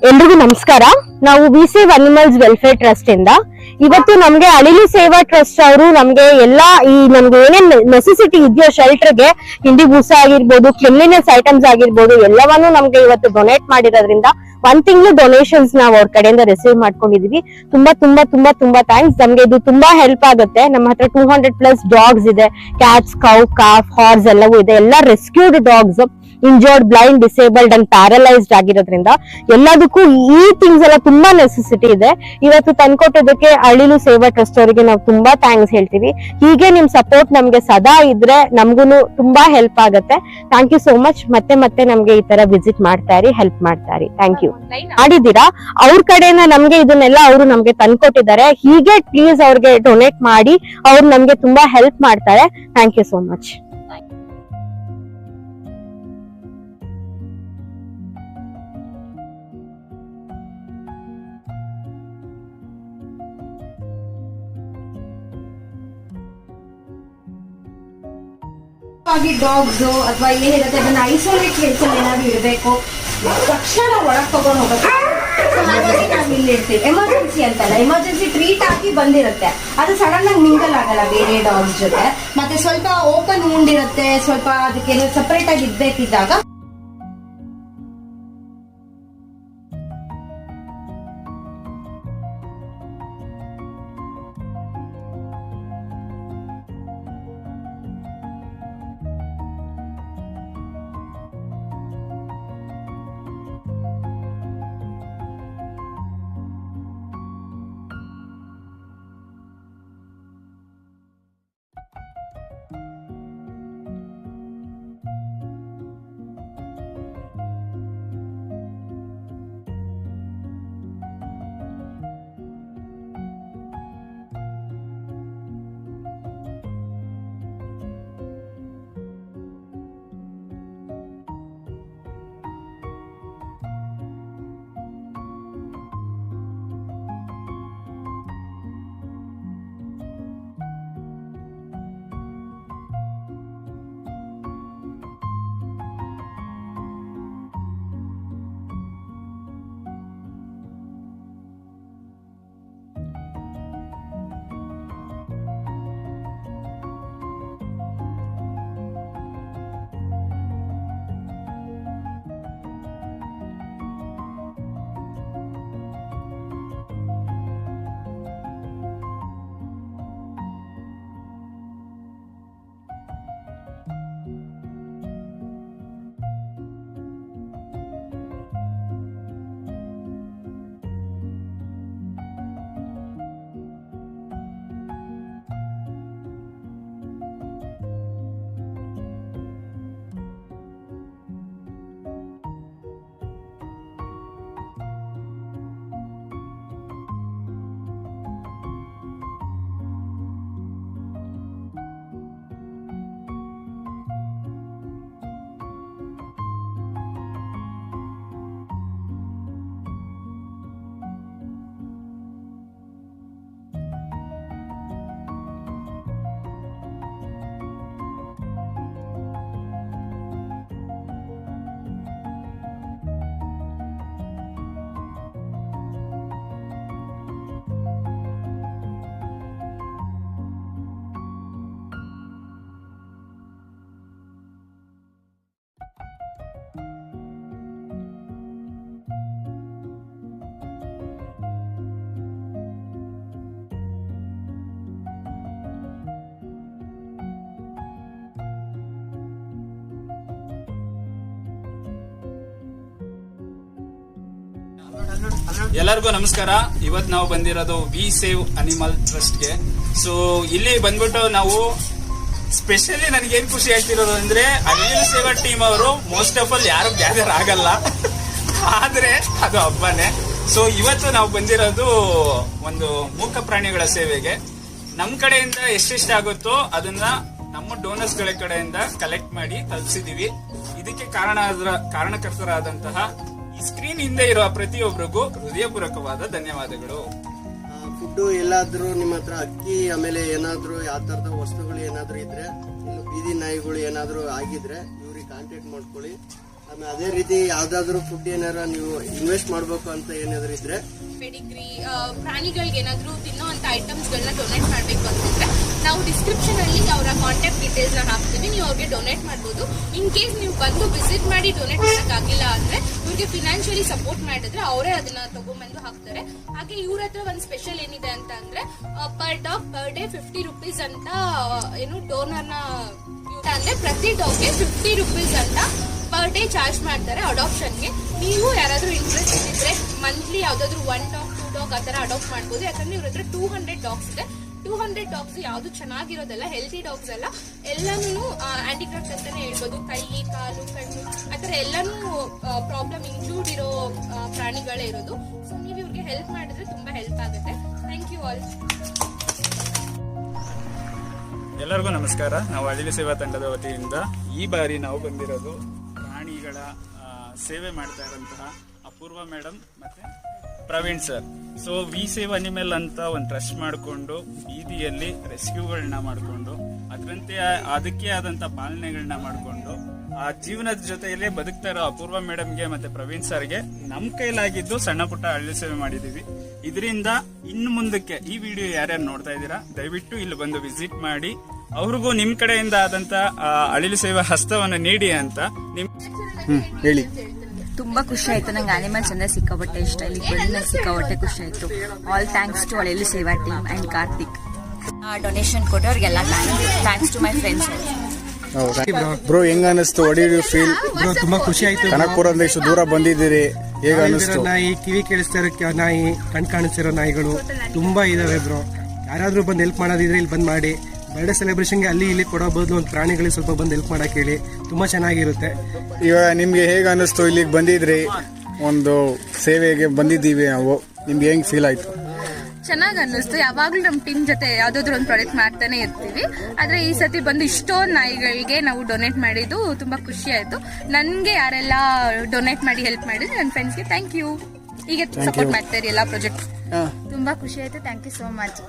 ಎಲ್ರಿಗೂ ನಮಸ್ಕಾರ. ನಾವು we save animals welfare trust ಇಂದ ಇವತ್ತು ನಮ್ಗೆ ಅಳಿಲು ಸೇವಾ ಟ್ರಸ್ಟ್ ಅವರು ನಮ್ಗೆ ಎಲ್ಲಾ ನಮ್ಗೆ ಏನೇನ್ ನೆಸೆಸಿಟಿ ಇದೆಯೋ ಶೆಲ್ಟರ್ಗೆ ಹಿಂಡಿ ಬೂಸ ಆಗಿರ್ಬೋದು, ಕ್ಲಿನ್ಲಿನೆಸ್ ಐಟಮ್ಸ್ ಆಗಿರ್ಬೋದು ಎಲ್ಲವನ್ನು ನಮ್ಗೆ ಇವತ್ತು ಡೊನೇಟ್ ಮಾಡಿರೋದ್ರಿಂದ 1 ತಿಂಗಳು ಡೊನೇಷನ್ಸ್ ನಾವು ಅವ್ರ ಕಡೆಯಿಂದ ರಿಸೀವ್ ಮಾಡ್ಕೊಂಡಿದೀವಿ. ತುಂಬಾ ತುಂಬಾ ತುಂಬಾ ತುಂಬಾ ಥ್ಯಾಂಕ್ಸ್. ನಮ್ಗೆ ಇದು ತುಂಬಾ ಹೆಲ್ಪ್ ಆಗುತ್ತೆ. ನಮ್ಮ ಹತ್ರ 200+ ಡಾಗ್ಸ್ ಇದೆ. ಕ್ಯಾಟ್ಸ್, ಕೌ, ಕಾಫ್, ಹಾರ್ಸ್ ಎಲ್ಲವೂ ಇದೆ. ಎಲ್ಲ rescued dogs, injured, blind, disabled and paralysed ಆಗಿರೋದ್ರಿಂದ ಎಲ್ಲದಕ್ಕೂ ಈ ಥಿಂಗ್ಸ್ ಎಲ್ಲ ತುಂಬಾ ನೆಸೆಸಿಟಿ ಇದೆ. ಇವತ್ತು ತಂದ್ಕೊಟ್ಟೋದಕ್ಕೆ ಅಳಿಲು ಸೇವಾ ಟ್ರಸ್ಟ್ ಅವರಿಗೆ ನಾವು ತುಂಬಾ ಥ್ಯಾಂಕ್ಸ್ ಹೇಳ್ತೀವಿ. ಹೀಗೆ ನಿಮ್ ಸಪೋರ್ಟ್ ನಮ್ಗೆ ಸದಾ ಇದ್ರೆ ನಮ್ಗೂ ತುಂಬಾ ಹೆಲ್ಪ್ ಆಗುತ್ತೆ. Thank you so much. ಮತ್ತೆ ಮತ್ತೆ ನಮ್ಗೆ ಈ ತರ ವಿಸಿಟ್ ಮಾಡ್ತಾ ಇರಿ, ಹೆಲ್ಪ್ ಮಾಡ್ತಾ ಇರಿ. Thank you. ಮಾಡಿದೀರಾ ಅವ್ರ ಕಡೆಯಿಂದ ನಮ್ಗೆ ಇದನ್ನೆಲ್ಲ ಅವರು ನಮ್ಗೆ ತಂದ್ಕೊಟ್ಟಿದ್ದಾರೆ. ಹೀಗೆ ಪ್ಲೀಸ್ ಅವ್ರಿಗೆ ಡೊನೇಟ್ ಮಾಡಿ, ಅವ್ರು ನಮ್ಗೆ ತುಂಬಾ ಹೆಲ್ಪ್ ಮಾಡ್ತಾರೆ. Thank you so much. Dogs ಅಥವಾ ಏನಿರುತ್ತೆ ಅದನ್ನ ಐಸೋಲೇಟ್ ಪ್ಲೇಸ್ ಅಲ್ಲಿ ಏನಾದ್ರು ಇಡಬೇಕು, ತಕ್ಷಣ ಒಳಗ್ ತಗೊಂಡು ಹೋಗುತ್ತೆ. ಹಾಗಾಗಿ ನಾವು ಇಲ್ಲಿ ಇರ್ತೀವಿ. ಎಮರ್ಜೆನ್ಸಿ ಅಂತಲ್ಲ, ಎಮರ್ಜೆನ್ಸಿ ಟ್ರೀಟ್ ಹಾಕಿ ಬಂದಿರುತ್ತೆ. ಅದು ಸಡನ್ ಆಗಿ ಮಿಂಗಲ್ ಆಗಲ್ಲ ಬೇರೆ ಡಾಗ್ಸ್ ಜೊತೆ. ಮತ್ತೆ ಸ್ವಲ್ಪ ಓಪನ್ ಉಂಡಿರುತ್ತೆ, ಸ್ವಲ್ಪ ಅದಕ್ಕೆ ಸಪರೇಟ್ ಆಗಿ ಇದ್ಬೇಕಿದ್ದಾಗ ಎಲ್ಲರಿಗೂ ನಮಸ್ಕಾರ. ಇವತ್ತು ನಾವು ಬಂದಿರೋದು ವಿ ಸೇವ್ ಅನಿಮಲ್ ಟ್ರಸ್ಟ್ಗೆ. ಸೊ ಇಲ್ಲಿ ಬಂದ್ಬಿಟ್ಟು ನಾವು ಸ್ಪೆಷಲಿ ನನಗೇನು ಖುಷಿ ಆಗ್ತಿರೋದು ಅಂದ್ರೆ ಅನಿಮಲ್ ಸೇವಾ ಟೀಮ್ ಅವರು ಮೋಸ್ಟ್ ಆಫ್ ಆಲ್ ಯಾರು ಗ್ಯಾದರ್ ಆಗಲ್ಲ, ಆದ್ರೆ ಅದು ಹಬ್ಬನೇ. ಸೊ ಇವತ್ತು ನಾವು ಬಂದಿರೋದು ಒಂದು ಮೂಕ ಪ್ರಾಣಿಗಳ ಸೇವೆಗೆ. ನಮ್ಮ ಕಡೆಯಿಂದ ಎಷ್ಟೆಷ್ಟಾಗುತ್ತೋ ಅದನ್ನ ನಮ್ಮ ಡೋನರ್ಸ್ ಗಳ ಕಡೆಯಿಂದ ಕಲೆಕ್ಟ್ ಮಾಡಿ ತಲುಪಿಸಿದೀವಿ. ಇದಕ್ಕೆ ಕಾರಣಕರ್ತರಾದಂತಹ ಈ ಸ್ಕ್ರೀನ್ ಹಿಂದೆ ಇರುವ ಪ್ರತಿಯೊಬ್ಬರಿಗೂ ಹೃದಯಪೂರ್ವಕವಾದ ಧನ್ಯವಾದಗಳು. ಫುಡ್ ಎಲ್ಲಾದ್ರೂ ನಿಮ್ಮ ಹತ್ರ ಅಕ್ಕಿ ಆಮೇಲೆ ಏನಾದ್ರೂ ಯಾವ ತರದ ವಸ್ತುಗಳು ಏನಾದ್ರೂ ಇದ್ರೆ, ಇನ್ನು ಬೀದಿ ನಾಯಿಗಳು ಏನಾದ್ರೂ ಆಗಿದ್ರೆ ಇವ್ರಿಗೆ ಕಾಂಟ್ಯಾಕ್ಟ್ ಮಾಡ್ಕೊಳ್ಳಿ. ಆಮೇಲೆ ಅದೇ ರೀತಿ ಯಾವ್ದಾದ್ರು ಫುಡ್ ಏನಾರ ನೀವು ಇನ್ವೆಸ್ಟ್ ಮಾಡ್ಬೇಕು ಅಂತ ಏನಾದ್ರು ಇದ್ರೆ ಪೆಡಿಗ್ರಿ ಪ್ರಾಣಿಗಳಿಗೆ ಏನಾದರೂ ತಿನ್ನೋ ಅಂತ ಐಟಮ್ಸ್ಗಳನ್ನ ಡೊನೇಟ್ ಮಾಡಬೇಕು ಅಂತಂದ್ರೆ ನಾವು ಡಿಸ್ಕ್ರಿಪ್ಷನ್ ಅಲ್ಲಿ ಅವರ ಕಾಂಟ್ಯಾಕ್ಟ್ ಡೀಟೇಲ್ಸ್ ನ ಹಾಕ್ತೀವಿ. ನೀವು ಅವ್ರಿಗೆ ಡೊನೇಟ್ ಮಾಡ್ಬೋದು. ಇನ್ ಕೇಸ್ ನೀವು ಬಂದು ವಿಸಿಟ್ ಮಾಡಿ ಡೊನೇಟ್ ಮಾಡೋಕ್ಕಾಗಿಲ್ಲ ಅಂದ್ರೆ ಇವ್ರಿಗೆ ಫಿನಾನ್ಷಿಯಲಿ ಸಪೋರ್ಟ್ ಮಾಡಿದ್ರೆ ಅವರೇ ಅದನ್ನ ತಗೊಂಡ್ಬಂದು ಹಾಕ್ತಾರೆ. ಹಾಗೆ ಇವ್ರ ಹತ್ರ ಒಂದು ಸ್ಪೆಷಲ್ ಏನಿದೆ ಅಂತ ಅಂದ್ರೆ per dog per day 50 rupees ಅಂತ ಏನು ಡೋನರ್ನ ಅಂದ್ರೆ ಪ್ರತಿ ಡಾಗ್ಗೆ 50 ರೂಪೀಸ್ ಅಂತ ಪರ್ ಡೇ ಚಾರ್ಜ್ ಮಾಡ್ತಾರೆ ಅಡಾಪ್ಷನ್ಗೆ. ನೀವು ಯಾರಾದ್ರೂ ಇಂಟ್ರೆಸ್ಟ್ ಇದ್ರೆ ಮಂತ್ಲಿ ಯಾವ್ದಾದ್ರು 1 ಡಾಗ್ 2 ಡಾಗ್ ಆ ತರ ಅಡಾಪ್ಟ್ ಮಾಡ್ಬೋದು. ಯಾಕಂದ್ರೆ ಇವ್ರ ಹತ್ರ 200 ಡಾಗ್ಸ್ ಇದೆ. 200 ಡಾಗ್ಸ್ ಯಾವ್ದು ಚೆನ್ನಾಗಿರೋದಲ್ಲ, ಹೆಲ್ತಿ ಡಾಗ್ಸ್ ಅಲ್ಲ, ಎಲ್ಲಾನು ಆಂಟಿಕ್ರಾಫ್ಟ್ ಅಂತಾನೆ ಹೇಳ್ಬೋದು. ಕೈ, ಕಾಲು, ಕಣ್ಣು ಆತರ ಎಲ್ಲಾನು ಪ್ರಾಬ್ಲಮ್ ಇನ್ಕ್ಲೂಡ್ ಇರೋ ಪ್ರಾಣಿಗಳೇ ಇರೋದು. ಸೊ ನೀವು ಇವ್ರಿಗೆ ಹೆಲ್ಪ್ ಮಾಡಿದ್ರೆ ತುಂಬಾ ಹೆಲ್ಪ್ ಆಗುತ್ತೆ. Thank you all. ಎಲ್ಲರಿಗೂ ನಮಸ್ಕಾರ. ನಾವು ಅಳಿಲು ಸೇವಾ ತಂಡದ ವತಿಯಿಂದ ಈ ಬಾರಿ ನಾವು ಬಂದಿರೋದು ಪ್ರಾಣಿಗಳ ಸೇವೆ ಮಾಡ್ತಾ ಇರೋಂತಹ ಅಪೂರ್ವ ಮೇಡಮ್ ಮತ್ತೆ Praveen sir. So we save animal ಅಂತ ಒಂದು ಟ್ರಸ್ಟ್ ಮಾಡಿಕೊಂಡು ಬೀದಿಯಲ್ಲಿ ರೆಸ್ಕ್ಯೂಗಳನ್ನ ಮಾಡಿಕೊಂಡು ಅದಕ್ಕೆ ಆದಂತ ಪಾಲನೆಗಳನ್ನ ಮಾಡಿಕೊಂಡು ಆ ಜೀವನದ ಜೊತೆಯಲ್ಲೇ ಬದುಕ್ತಾ ಇರೋ ಅಪೂರ್ವ ಮೇಡಮ್ಗೆ ಮತ್ತೆ ಪ್ರವೀಣ್ ಸರ್ಗೆ ನಮ್ಮ ಕೈಲಾಗಿದ್ದು ಸಣ್ಣ ಪುಟ್ಟ ಅಳಿಲು ಸೇವೆ ಮಾಡಿದೀವಿ. ಇದರಿಂದ ಇನ್ನು ಮುಂದಕ್ಕೆ ಈ ವಿಡಿಯೋ ಯಾರ್ಯಾರು ನೋಡ್ತಾ ಇದ್ದೀರಾ ದಯವಿಟ್ಟು ಇಲ್ಲಿ ಬಂದು ವಿಸಿಟ್ ಮಾಡಿ ಅವ್ರಿಗೂ ನಿಮ್ ಕಡೆಯಿಂದ ಆದಂತ ಅಳಿಲು ಸೇವಾ ಹಸ್ತವನ್ನು ನೀಡಿ ಅಂತ ಹೇಳಿ. ತುಂಬಾ ಖುಷಿ ಆಯ್ತು. ನಂಗೆ ಅನಿಮಲ್ಸ್ ಅಂದ್ರೆ ಸಿಕ್ಕಾಪಟ್ಟೆ ಇಷ್ಟ. ಇಲ್ಲಿ ಬಂದ ಸಿಕ್ಕಾಪಟ್ಟೆ ಖುಷಿ ಆಯ್ತು. All thanks to Alilu Seva team and Karthik. Donation ಕೊಟ್ಟವ್ರಿಗೆಲ್ಲ thanks to my friends. Bro ಹೆಂಗ ಅನಿಸ್ತು? What did you feel? Bro ತುಂಬಾ ಖುಷಿ ಆಯ್ತು. ಕನಕಪುರದಿಂದ ಇಷ್ಟು ದೂರ ಬಂದಿದ್ದೀರಿ, ಹೇಗ ಅನಿಸ್ತು? ನಾಯಿ, ಕಿವಿ ಕೇಳಿಸ್ತಾ ಇರೋ ನಾಯಿ, ಕಣ್ ಕಾಣಿಸ್ತಿರೋ ನಾಯಿಗಳು ತುಂಬಾ ಇದಾವೆ ಬ್ರೋ. ಯಾರಾದ್ರೂ ಬಂದು ಹೆಲ್ಪ್ ಮಾಡೋದಿದ್ರೆ ಇಲ್ಲಿ ಬಂದ್ ಮಾಡಿ. ಬರ್ಡೇ ಸೆಲೆಬ್ರೇಷನ್ಗೆ ಅಲ್ಲಿ ಇಲ್ಲಿ ಕೊಡೋ ಬದಲು ಒಂದು ಪ್ರಾಣಿಗಳಿಗೆ ಸ್ವಲ್ಪ ಬಂದು ಹೆಲ್ಪ್ ಮಾಡಕ್ ಹೇಳಿ. ತುಂಬಾ ಚೆನ್ನಾಗಿರುತ್ತೆ. ಇವಾಗ ನಿಮ್ಗೆ ಹೇಗ ಅನಿಸ್ತು? ಇಲ್ಲಿಗೆ ಬಂದಿದ್ರಿ, ಒಂದು ಸೇವೆಗೆ ಬಂದಿದ್ದೀವಿ ನಾವು, ನಿಮ್ಗೆ ಹೆಂಗ್ ಫೀಲ್ ಆಯ್ತು? ಚೆನ್ನಾಗಿ ಅನ್ನಿಸ್ತು. ಯಾವಾಗ್ಲೂ ನಮ್ಮ ಟೀಮ್ ಜೊತೆ ಯಾವ್ದಾದ್ರು ಒಂದು ಪ್ರಾಡಕ್ಟ್ ಮಾಡ್ತಾನೆ ಇರ್ತೀವಿ. ಆದ್ರೆ ಈ ಸತಿ ಬಂದು ಇಷ್ಟೊಂದು ನಾಯಿಗಳಿಗೆ ನಾವು ಡೊನೇಟ್ ಮಾಡಿದ್ದು ತುಂಬಾ ಖುಷಿ ಆಯ್ತು. ನನ್ಗೆ ಯಾರೆಲ್ಲ ಡೊನೇಟ್ ಮಾಡಿ ಹೆಲ್ಪ್ ಮಾಡಿದ್ರು ನನ್ನ ಫ್ರೆಂಡ್ಸ್ಗೆ ಥ್ಯಾಂಕ್ ಯು. ಹೀಗೆ ಸಪೋರ್ಟ್ ಮಾಡ್ತಾ ಇರಿ ಎಲ್ಲ ಪ್ರಾಜೆಕ್ಟ್. ತುಂಬಾ ಖುಷಿ ಆಯ್ತು. Thank you so much.